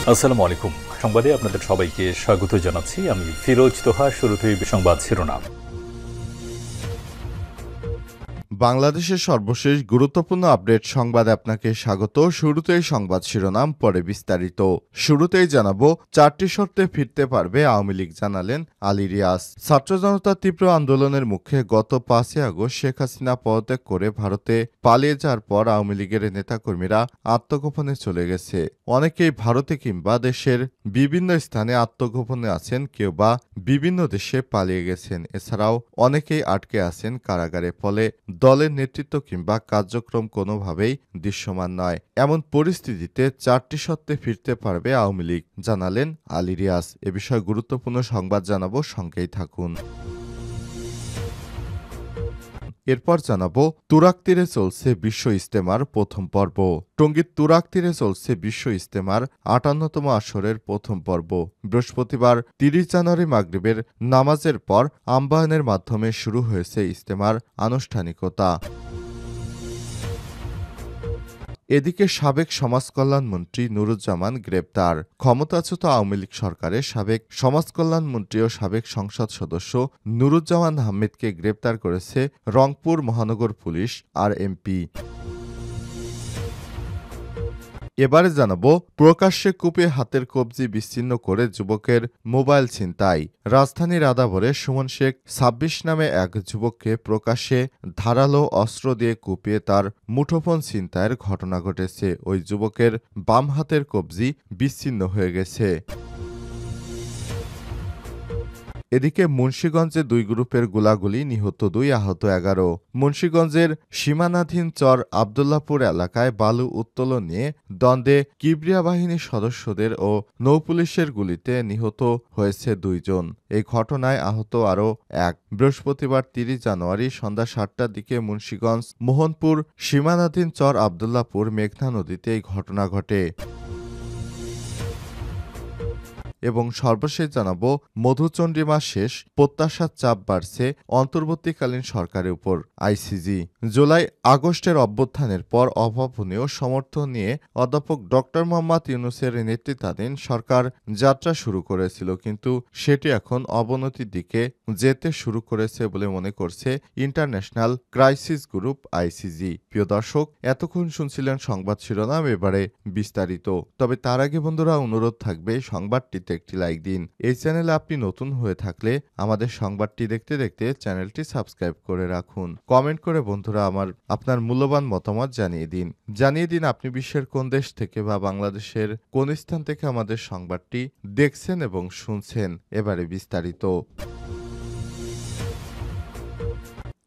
আসসালামু আলাইকুম। সংবাদে আপনাদের সবাইকে স্বাগত জানাচ্ছি। আমি ফিরোজ তোহা। শুরুতেই সংবাদ শিরোনাম। বাংলাদেশের সর্বশেষ গুরুত্বপূর্ণ আপডেট সংবাদে আপনাকে স্বাগত। শুরুতেই সংবাদ শিরোনাম, পরে বিস্তারিত। শুরুতেই জানাবো, 4টি শর্তে ফিরতে পারবে আওয়ামী লীগ, জানালেন আলী রিয়াজ। ছাত্র জনতার তীব্র আন্দোলনের মুখে গত 5ই আগস্ট শেখ হাসিনা পদত্যাগ করে ভারতে পালিয়ে যাওয়ার পর আওয়ামী লীগের নেতাকর্মীরা আত্মগোপনে চলে গেছে। অনেকেই ভারতে কিংবা দেশের বিভিন্ন স্থানে আত্মগোপনে আছেন, কেউ বা বিভিন্ন দেশে পালিয়ে গেছেন। এছাড়াও অনেকেই আটকে আছেন কারাগারে। ফলে দলের নেতৃত্ব কিংবা কার্যক্রম কোনোভাবেই দৃশ্যমান নয়। এমন পরিস্থিতিতে 4টি শর্তে ফিরতে পারবে আওয়ামী লীগ, জানালেন আলী রিয়াজ। এ বিষয়ে গুরুত্বপূর্ণ সংবাদ জানাবো, সঙ্গেই থাকুন। এরপর জানাবো, তুরাগ তীরে চলছে বিশ্ব ইজতেমার প্রথম পর্ব। টঙ্গীর তুরাগ তীরে চলছে বিশ্ব ইজতেমার 58তম আসরের প্রথম পর্ব। বৃহস্পতিবার 30 জানুয়ারি মাগরিবের নামাজের পর আহ্বায়নের মাধ্যমে শুরু হয়েছে ইজতেমার আনুষ্ঠানিকতা। এদিকে সাবেক সমাজকল্যাণমন্ত্রী নুরুজ্জামান গ্রেপ্তার। ক্ষমতাচ্যুত আওয়ামী লীগ সরকারের সাবেক সমাজকল্যাণমন্ত্রী ও সাবেক সংসদ সদস্য নুরুজ্জামান আহমেদকে গ্রেপ্তার করেছে রংপুর মহানগর পুলিশ আরএমপি। এবারে জানাবো, প্রকাশ্যে কূপে হাতের কবজি বিচ্ছিন্ন করে যুবকের মোবাইল ছিনতাই। রাজধানীর আদাবরে সুমন শেখ 26 নামে এক যুবককে প্রকাশ্যে ধারালো অস্ত্র দিয়ে কুপিয়ে তার মুঠোফোন ছিনতাইয়ের ঘটনা ঘটেছে। ওই যুবকের বাম হাতের কবজি বিচ্ছিন্ন হয়ে গেছে। এদিকে মুন্সিগঞ্জে 2 গ্রুপের গোলাগুলি, নিহত 2, আহত 11। মুন্সিগঞ্জের সীমানাধীন চর আবদুল্লাপুর এলাকায় বালু উত্তোলন নিয়ে দ্বন্দ্বে কিবরিয়া বাহিনীর সদস্যদের ও নৌপুলিশের গুলিতে নিহত হয়েছে 2 জন। এই ঘটনায় আহত আরও 1। বৃহস্পতিবার 30 জানুয়ারি সন্ধ্যা 7টার দিকে মুন্সিগঞ্জ মোহনপুর সীমানাধীন চর আবদুল্লাপুর মেঘনা নদীতে এই ঘটনা ঘটে। এবং সর্বশেষ জানাবো, মধুচন্দ্রিমা শেষ, প্রত্যাশার চাপ বাড়ছে অন্তর্বর্তীকালীন সরকারের উপর। আইসিজি। জুলাই আগস্টের অভ্যুত্থানের পর অভাবনীয় সমর্থন নিয়ে অধ্যাপক ডক্টর মোহাম্মদ ইউনূসের নেতৃত্বাধীন সরকার যাত্রা শুরু করেছিল, কিন্তু সেটি এখন অবনতির দিকে যেতে শুরু করেছে বলে মনে করছে ইন্টারন্যাশনাল ক্রাইসিস গ্রুপ আইসিজি। প্রিয় দর্শক, এতক্ষণ শুনছিলেন সংবাদ শিরোনাম, এবারে বিস্তারিত। তবে তার আগে বন্ধুরা, অনুরোধ থাকবে সংবাদটিতে একটি লাইক দিন। এই চ্যানেলে আপনি নতুন হয়ে থাকলে আমাদের সংবাদটি দেখতে দেখতে চ্যানেলটি সাবস্ক্রাইব করে রাখুন। কমেন্ট করে বন্ধুরা আপনার মূল্যবান মতামত জানিয়ে দিন আপনি বিশ্বের কোন দেশ থেকে বা বাংলাদেশের কোন স্থান থেকে আমাদের সংবাদটি দেখছেন এবং শুনছেন। এবারে বিস্তারিত।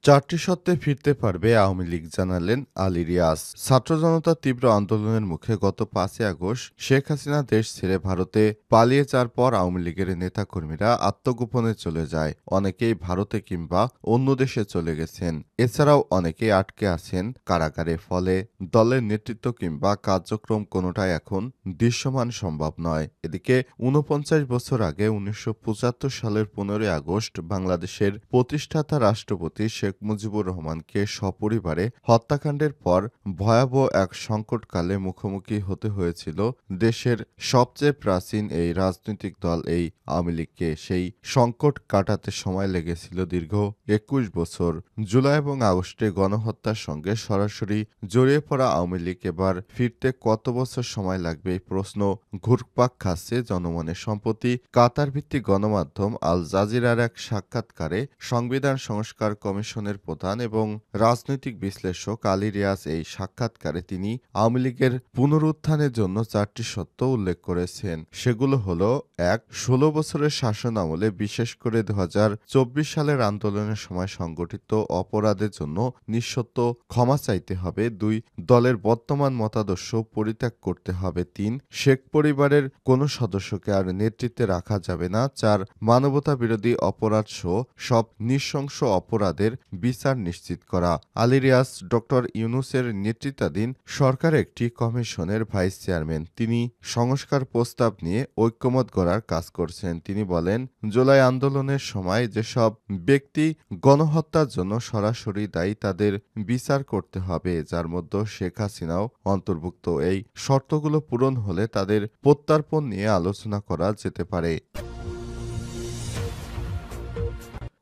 4টি শর্তে ফিরতে পারবে আওয়ামী লীগ, জানালেন আলী রিয়াজ। ছাত্র জনতার তীব্র আন্দোলনের মুখে গত 5ই আগস্ট শেখ হাসিনা দেশ ছেড়ে ভারতে পালিয়ে যাওয়ার পর আওয়ামী লীগের নেতাকর্মীরা আত্মগোপনে চলে যায়। অনেকেই ভারতে কিংবা অন্য দেশে চলে গেছেন। এছাড়াও অনেকেই আটকে আছেন কারাগারে। ফলে দলের নেতৃত্ব কিংবা কার্যক্রম কোনোটাই এখন দৃশ্যমান সম্ভব নয়। এদিকে 49 বছর আগে 1975 সালের 15ই আগস্ট বাংলাদেশের প্রতিষ্ঠাতা রাষ্ট্রপতি শেখ মুজিবুর রহমানকে সপরিবারে হত্যাকাণ্ডের পর ভয়াবহ এক সংকটকালে মুখোমুখি হতে হয়েছিল দেশের সবচেয়ে প্রাচীন এই রাজনৈতিক দল এই আওয়ামী লীগকে। সেই সংকট কাটাতে সময় লেগেছিল দীর্ঘ 21 বছর। জুলাই এবং আগস্টে গণহত্যার সঙ্গে সরাসরি জড়িয়ে পড়া আওয়ামী লীগ এবার ফিরতে কত বছর সময় লাগবে, এই প্রশ্ন ঘুরপাক খাচ্ছে জনমনে। সম্প্রতি কাতার ভিত্তিক গণমাধ্যম আল জাজিরার এক সাক্ষাৎকারে সংবিধান সংস্কার কমিশনের প্রধান এবং রাজনৈতিক বিশ্লেষক আলী রিয়াজ এই সাক্ষাৎকারে তিনি আওয়ামী লীগের পুনরুত্থানের জন্য 4টি শর্ত উল্লেখ করেছেন। সেগুলো হলো: 1. 16 বছরের শাসন আমলে বিশেষ করে 2024 সালের আন্দোলনের সময় সংগঠিত অপরাধের জন্য নিঃশর্ত ক্ষমা চাইতে হবে। 2. দলের বর্তমান মতাদর্শ পরিত্যাগ করতে হবে। 3. শেখ পরিবারের কোনো সদস্যকে আর নেতৃত্বে রাখা যাবে না। 4. মানবতা বিরোধী অপরাধ সহ সব নৃশংস অপরাধের বিচার নিশ্চিত করা। আলী রিয়াজ ডক্টর ইউনূসের নেতৃত্বাধীন সরকার একটি কমিশনের ভাইস চেয়ারম্যান। তিনি সংস্কার প্রস্তাব নিয়ে ঐক্যমত গড়ার কাজ করছেন। তিনি বলেন, জুলাই আন্দোলনের সময় যেসব ব্যক্তি গণহত্যার জন্য সরাসরি দায়ী তাদের বিচার করতে হবে, যার মধ্যে শেখ হাসিনাও অন্তর্ভুক্ত। এই শর্তগুলো পূরণ হলে তাদের প্রত্যর্পণ নিয়ে আলোচনা করা যেতে পারে।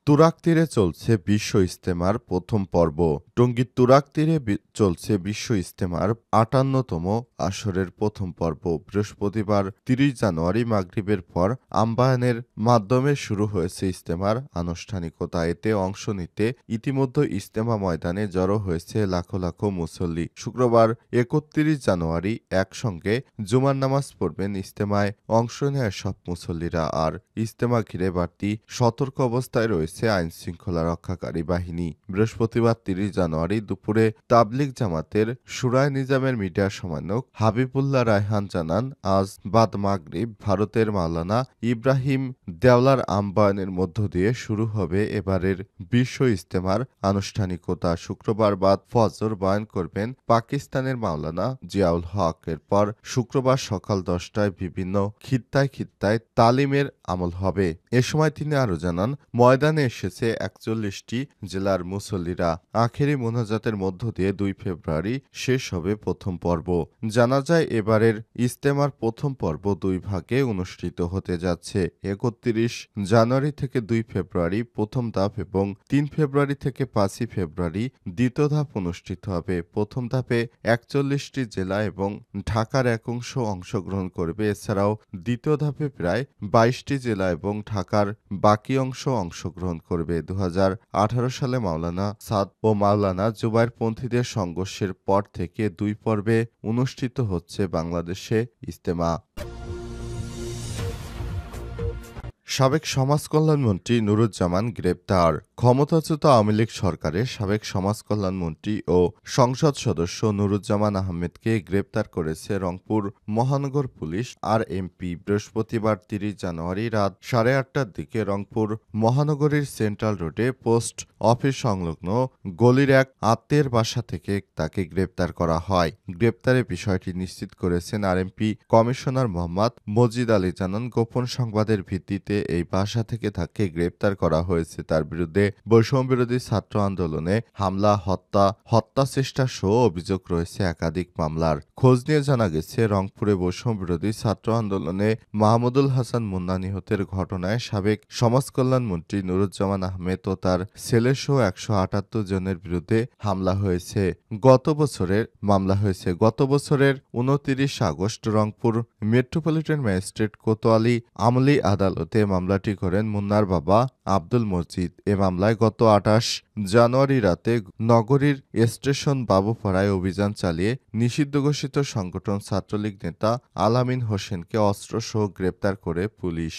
তুরাগ তীরে চলছে বিশ্ব ইজতেমার প্রথম পর্ব। টঙ্গীর তুরাগ তীরে চলছে বিশ্ব ইজতেমার ৫৮তম আসরের প্রথম পর্ব। বৃহস্পতিবার ৩০ জানুয়ারি মাগরিবের পর আহ্বানের মাধ্যমে শুরু হয়েছে ইজতেমার আনুষ্ঠানিকতা। এতে অংশ নিতে ইতিমধ্যে ইজতেমা ময়দানে জড়ো হয়েছে লাখো লাখো মুসল্লি। শুক্রবার ৩১ জানুয়ারি একসঙ্গে জুমার নামাজ পড়বেন ইজতেমায় অংশ নেয় সব মুসল্লিরা। আর ইজতেমা ঘিরে বাড়তি সতর্ক অবস্থায় রয়েছে আইনশৃঙ্খলা রক্ষাকারী বাহিনী। বৃহস্পতিবার ৩০ জানুয়ারি দুপুরে তাবলিগ জামাতের শুরায় নিজামের মিডিয়া সমন্বয়ক হাবিবুল্লাহ রায়হান জানান, আজ বাদ মাগরিব ভারতের মাওলানা ইব্রাহিম দেওলার আহ্বানের মধ্য দিয়ে শুরু হবে এবারের বিশ্ব ইজতেমার আনুষ্ঠানিকতা। শুক্রবার বাদ ফজর বয়ান করবেন পাকিস্তানের মাওলানা জিয়াউল হক। এরপর শুক্রবার সকাল ১০টায় বিভিন্ন খিত্তায় খিত্তায় তালিমের আমল হবে। এ সময় তিনি আরও জানান, ময়দানে এসেছে ৪১টি জেলার মুসল্লিরা। আখেরি মোনাজাতের মধ্য দিয়ে ২ ফেব্রুয়ারি শেষ হবে প্রথম পর্ব। জানা যায়, এবারের ইজতেমার প্রথম পর্ব ২ ভাগে অনুষ্ঠিত হতে যাচ্ছে। ৩১ জানুয়ারি থেকে ২ ফেব্রুয়ারি প্রথম ধাপ এবং ৩ ফেব্রুয়ারি থেকে ৫ই ফেব্রুয়ারি দ্বিতীয় ধাপ অনুষ্ঠিত হবে। প্রথম ধাপে ৪১টি জেলা এবং ঢাকার এক অংশ অংশগ্রহণ করবে। এছাড়াও দ্বিতীয় ধাপে প্রায় ২২টি জেলা এবং ঢাকার বাকি অংশ অংশগ্রহণ করবে। ২০১৮ সালে মাওলানা সাদ ও মাওলানা জুবায়েরপন্থীদের সংঘর্ষের পর থেকে ২ পর্বে অনুষ্ঠিত হচ্ছে বাংলাদেশে ইজতেমা। সাবেক সমাজ কল্যাণমন্ত্রী নুরুজ্জামান গ্রেপ্তার। ক্ষমতাচ্যুত আওয়ামী লীগ সরকারের সাবেক সমাজ কল্যাণমন্ত্রী ও সংসদ সদস্য নুরুজ্জামান আহমেদকে গ্রেপ্তার করেছে রংপুর মহানগর পুলিশ আরএমপি। বৃহস্পতিবার ৩০ জানুয়ারি রাত ৮:৩০টার দিকে রংপুর মহানগরীর সেন্ট্রাল রোডে পোস্ট অফিস সংলগ্ন গলির এক আত্মীয়ের বাসা থেকে তাকে গ্রেপ্তার করা হয়। গ্রেপ্তারের বিষয়টি নিশ্চিত করেছেন আরএমপি কমিশনার মোহাম্মদ মজিদ আলী। জানান, গোপন সংবাদের ভিত্তিতে এই বাসা থেকে তাকে গ্রেপ্তার করা হয়েছে। তার বিরুদ্ধে বৈষম্যবিরোধী ছাত্র আন্দোলনে হামলা, হত্যা চেষ্টা সহ অভিযোগ রয়েছে একাধিক মামলার। খোঁজ নিয়ে জানা গেছে, রংপুরে বৈষম্যবিরোধী ছাত্র আন্দোলনে মাহমুদুল হাসান মুন্না নিহতের ঘটনায় সাবেক সমাজ কল্যাণমন্ত্রী নুরুজ্জামান আহমেদ ও তার ছেলেসহ ১৭৮ জনের বিরুদ্ধে মামলা হয়েছে। গত বছরের ২৯ August Rangpur metropolitan magistrate Kotwali আমলি আদালতে মামলাটি করেন মুন্নার বাবা আব্দুল মজিদ। এ মামলায় গত ২৮ জানুয়ারি রাতে নগরীর স্টেশন বাবুপাড়ায় অভিযান চালিয়ে নিষিদ্ধ ঘোষিত সংগঠন ছাত্রলীগ নেতা আলামিন হোসেনকে অস্ত্রসহ গ্রেপ্তার করে পুলিশ।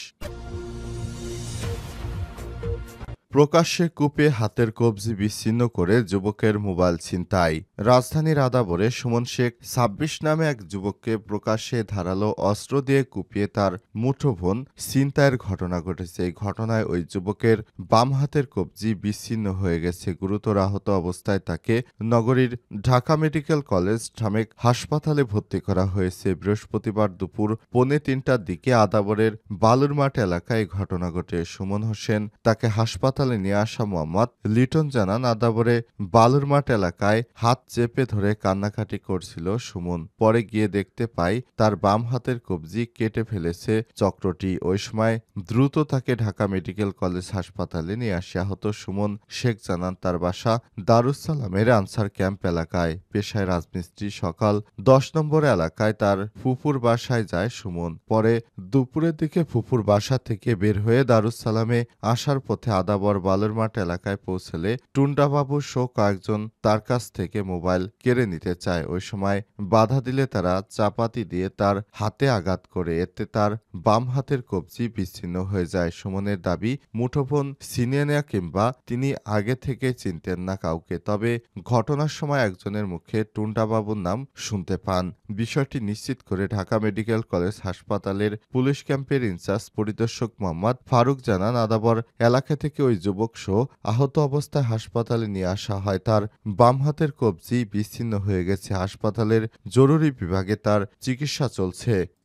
প্রকাশ্যে কূপে হাতের কবজি বিচ্ছিন্ন করে যুবকের মোবাইল ছিনতাই। রাজধানীর আদাবরে সুমন শেখ ২৬ নামে এক যুবককে প্রকাশ্যে ধারালো অস্ত্র দিয়ে কুপিয়ে তার মুঠোফোন ছিনতাইয়ের ঘটনা ঘটেছে। এই ঘটনায় ওই যুবকের বাম হাতের কবজি বিচ্ছিন্ন হয়ে গেছে। গুরুতর আহত অবস্থায় তাকে নগরীর ঢাকা মেডিকেল কলেজ ঢামেক হাসপাতালে ভর্তি করা হয়েছে। বৃহস্পতিবার দুপুর ৩:৩০টার দিকে আদাবরের বালুরমাঠ এলাকায় ঘটনা ঘটে। সুমন হোসেন তাকে হাসপাতালে নিয়ে আসা মোহাম্মদ লিটন জানান, আদাবরে বালুরমাঠ এলাকায় হাত চেপে ধরে কান্নাকাটি করছিল সুমন। পরে গিয়ে দেখতে পাই তার বাম হাতের কবজি কেটে ফেলেছে চক্রটি। ওই সময় দ্রুত তাকে ঢাকা মেডিকেল কলেজ হাসপাতালে নিয়ে আসে। আহত সুমন শেখ জানান, তার বাসা দারুস-সালামের আনসার ক্যাম্প এলাকায়। পেশায় রাজমিস্ত্রি। সকাল ১০ নম্বর এলাকায় তার ফুপুর বাসায় যায় সুমন। পরে দুপুরের দিকে ফুপুর বাসা থেকে বের হয়ে দারুস-সালামে আসার পথে আদাবর বালুরমাঠ এলাকায় পৌঁছলে টুন্ডাবাবু সহ কয়েকজন তার কাছ থেকে মোবাইল কেড়ে নিতে চায়। ওই সময় বাধা দিলে তারা চাপাতি দিয়ে তার হাতে আঘাত করে। এতে তার বাম হাতের কবজি বিচ্ছিন্ন হয়ে যায়। সুমনের দাবি, মুঠোফোন ছিনিয়ে নেয়া কিংবা তিনি আগে থেকে চিনতেন না কাউকে। তবে ঘটনার সময় একজনের মুখে টুন্ডাবাবুর নাম শুনতে পান। বিষয়টি নিশ্চিত করে ঢাকা মেডিকেল কলেজ হাসপাতালের পুলিশ ক্যাম্পের ইনচার্জ পরিদর্শক মোহাম্মদ ফারুক জানান, আদাবর এলাকা থেকে ওই যুবকসহ আহত অবস্থায় হাসপাতালে নিয়ে আসা হয়। তার বাম হাতের কবজি বিচ্ছিন্ন হয়ে গেছে। হাসপাতালের জরুরি বিভাগে তার চিকিৎসা চলছে।